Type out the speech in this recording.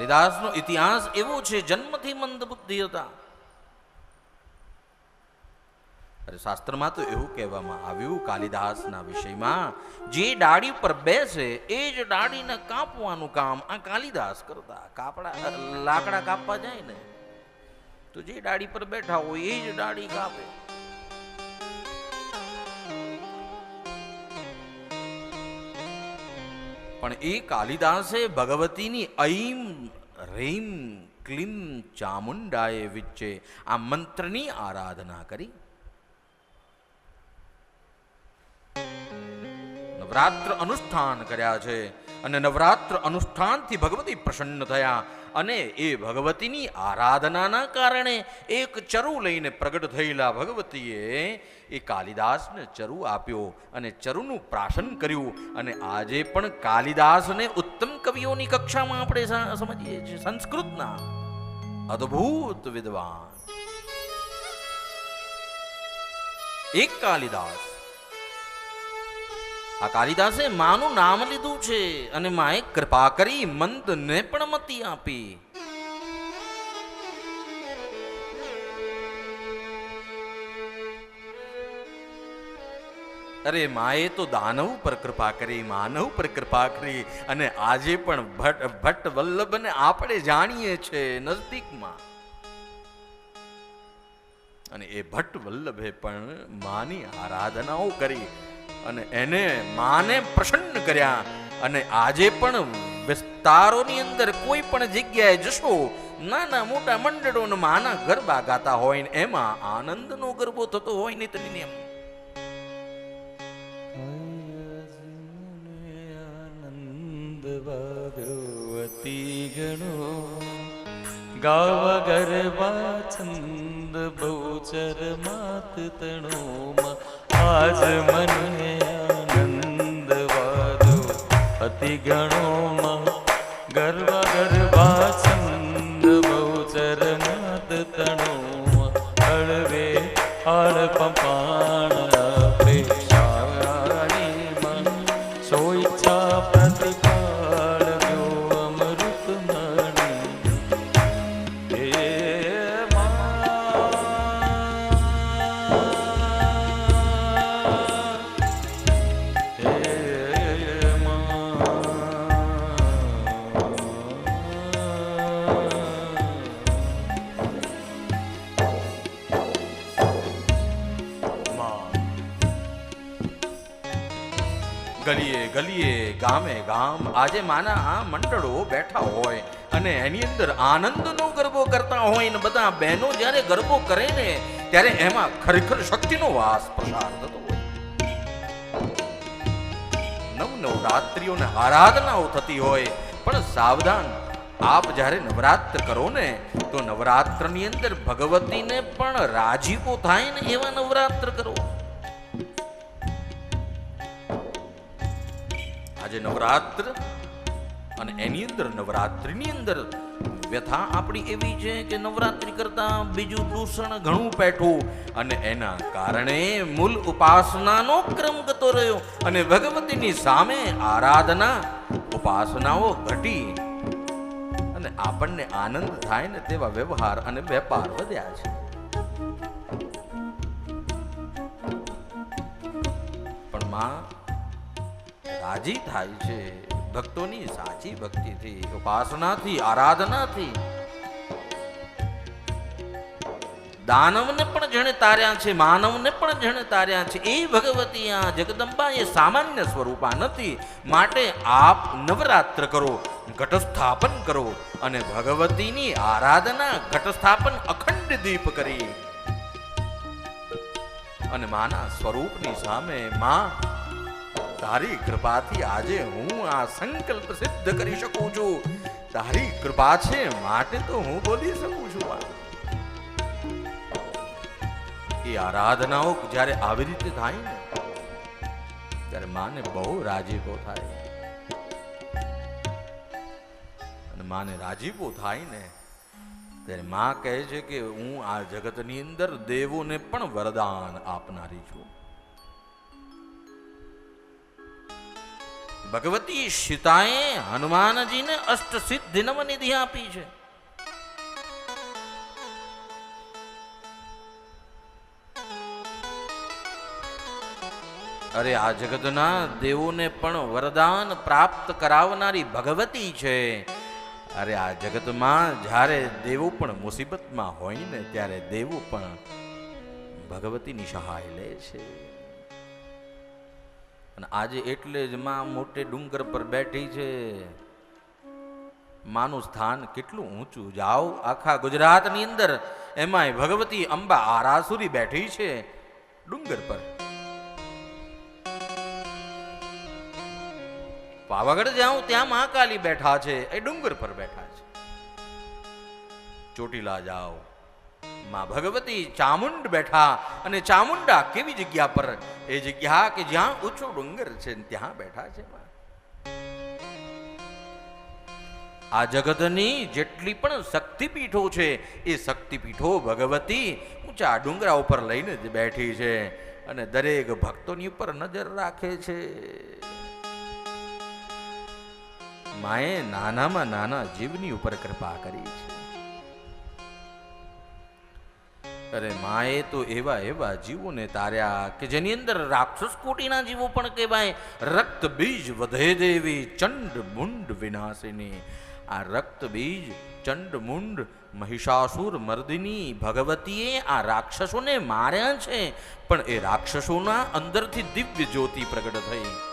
કાલિદાસનો ઇતિહાસ એવો છે, જન્મથી મંદ બુદ્ધિ હતા. અરે શાસ્ત્રમાં તો એવું કહેવામાં આવ્યું કાલિદાસના વિષયમાં, જે ડાળી પર બેસે એ જ ડાળીને કાપવાનું કામ આ કાલિદાસ કરતા. લાકડા કાપવા જાય ને તો જે ડાળી પર બેઠા હોય એ જ ડાળી કાપે. પણ એ કાલિદાસે ભગવતીની ઐમ રીમ ક્લીમ ચામુંડાએ વિચ્ચે આ મંત્રની આરાધના કરી. નવરાત્ર અનુષ્ઠાન કર્યા છે અને નવરાત્ર અનુષ્ઠાનથી ભગવતી પ્રસન્ન થયા અને એ ભગવતીની આરાધનાના કારણે એક ચરુ લઈને પ્રગટ થયેલા ભગવતીએ એ કાલિદાસને ચરુ આપ્યો અને ચરુનું પ્રાશન કર્યું. અને આજે પણ કાલિદાસને ઉત્તમ કવિઓની કક્ષામાં આપણે સમજીએ છીએ. સંસ્કૃતના અદ્ભુત વિદ્વાન એક કાલિદાસ. આ કાલિદાસે માનું નામ લીધું છે અને માએ કૃપા કરી મંદને પણ મતિ આપી. અરે માએ તો દાનવ પર કૃપા કરી, માનવ પર કૃપા કરી અને આજે પણ ભટ્ટ વલ્લભને આપણે જાણીએ છીએ નજદીકમાં. અને એ ભટ્ટ વલ્લભે પણ માની આરાધનાઓ કરી અને એને માને પ્રસન્ન કર્યા. અને આજે પણ વિસ્તારોની અંદર કોઈ પણ જગ્યાએ જશો, નાના મોટા મંડળો માના ગરબા ગાતા હોય ને એમાં આનંદનો ગરબો થતો હોય ને તેની એમ આનંદ ભગવતી ગણો ગાવા ગરબા છંદ બહુચર માત તણોમાં આજ મને આનંદ વાદો અતિ ગણોમાં ગરબા ગરબા છંદ બહુચર માત તણોમાં હળવે હાળ પંપાણ અપેક્ષાણીમાં સોઈચ્છા પ્રતિપાળ જો અમૃત મણી હે ગલીએ ગલીએ ગામે ગામ આજે માના આ મંડળો બેઠા હોય અને એની અંદર આનંદનો ગરબો કરતા હોય ને બધા બહેનો જ્યારે ગરબો કરે ને ત્યારે એમાં ખરેખર શક્તિનો વાસ પ્રસાર થતો હોય. નવરાત્રિઓને આરાધનાઓ થતી હોય. પણ સાવધાન, આપ જ્યારે નવરાત્ર કરો ને તો નવરાત્રની અંદર ભગવતીને પણ રાજીપો થાય ને એવા નવરાત્ર કરો. આજે નવરાત્ર અને એની અંદર નવરાત્રિની અંદર વ્યથા આપણી એવી છે કે નવરાત્રિ કરતા બીજું દૂષણ ઘણું પેઠું અને એના કારણે મૂળ ઉપાસનાનો ક્રમ ગતો રહ્યો અને ભગવતીની સામે આરાધના ઉપાસનાઓ ઘટી અને આપણને આનંદ થાય ને તેવા વ્યવહાર અને વેપાર વધ્યા છે. પણ માં રાજી થાય છે ભક્તોની સાચી ભક્તિથી, ઉપાસનાથી, આરાધનાથી. દાનવને પણ જેણે તાર્યા છે, માનવને પણ જેણે તાર્યા છે એ ભગવતી આ જગદંબા એ સામાન્ય સ્વરૂપા નથી. માટે આપ નવરાત્ર કરો, ઘટસ્થાપન કરો અને ભગવતીની આરાધના ઘટસ્થાપન અખંડ દીપ કરી અને માના સ્વરૂપની સામે માં તારી કૃપાથી આજે હું આ સંકલ્પ સિદ્ધ કરી શકું છું. તારી કૃપા છે માટે તો હું બોલી શકું છું. એ આરાધનાઓ જ્યારે આવી રીતે થાય ને ત્યારે માને બહુ રાજીપો થાય અને માને રાજીપો થાય ને ત્યારે માં કહે છે કે હું આ જગતની અંદર દેવોને પણ વરદાન આપનારી છું. ભગવતી સીતાએ હનુમાનજીને અષ્ટ સિદ્ધિ નવનિધિ આપી છે. અરે આ જગતના દેવોને પણ વરદાન પ્રાપ્ત કરાવનારી ભગવતી છે. અરે આ જગતમાં જ્યારે દેવો પણ મુસીબતમાં હોય ને ત્યારે દેવો પણ ભગવતીની સહાય લે છે. અને આજે એટલે જ માં મોટે ડુંગર પર બેઠી છે. માનું સ્થાન કેટલું ઊંચું. જાઓ આખા ગુજરાતની અંદર એમાંય ભગવતી અંબા આરાસુરી બેઠી છે ડુંગર પર. પાવાગઢ જાઉં ત્યાં મહાકાલી બેઠા છે, એ ડુંગર પર બેઠા છે. ચોટીલા જાઓ માં ભગવતી ચામુંડ બેઠા, અને ચામુંડા કેવી જગ્યા પર? એ જગ્યા કે જ્યાં ઊંચો ડુંગર છે ત્યાં બેઠા છે. આ જગતની જેટલી પણ શક્તિપીઠો છે એ શક્તિપીઠો ભગવતી ઊંચા ડુંગરા ઉપર લઈને જ બેઠી છે અને દરેક ભક્તોની ઉપર નજર રાખે છે. માએ નાનામાં નાના જીવની ઉપર કૃપા કરી છે. અરે માએ તો એવા એવા જીવોને તાર્યા કે જેની અંદર રાક્ષસ કોટીના જીવો પણ કહેવાય. રક્ત બીજ વધે દેવી ચંડ મુંડ વિનાશિની. આ રક્ત બીજ ચંડ મુંડ મહિષાસુર મર્દિની ભગવતીએ આ રાક્ષસોને માર્યા છે, પણ એ રાક્ષસોના અંદરથી દિવ્ય જ્યોતિ પ્રગટ થઈ.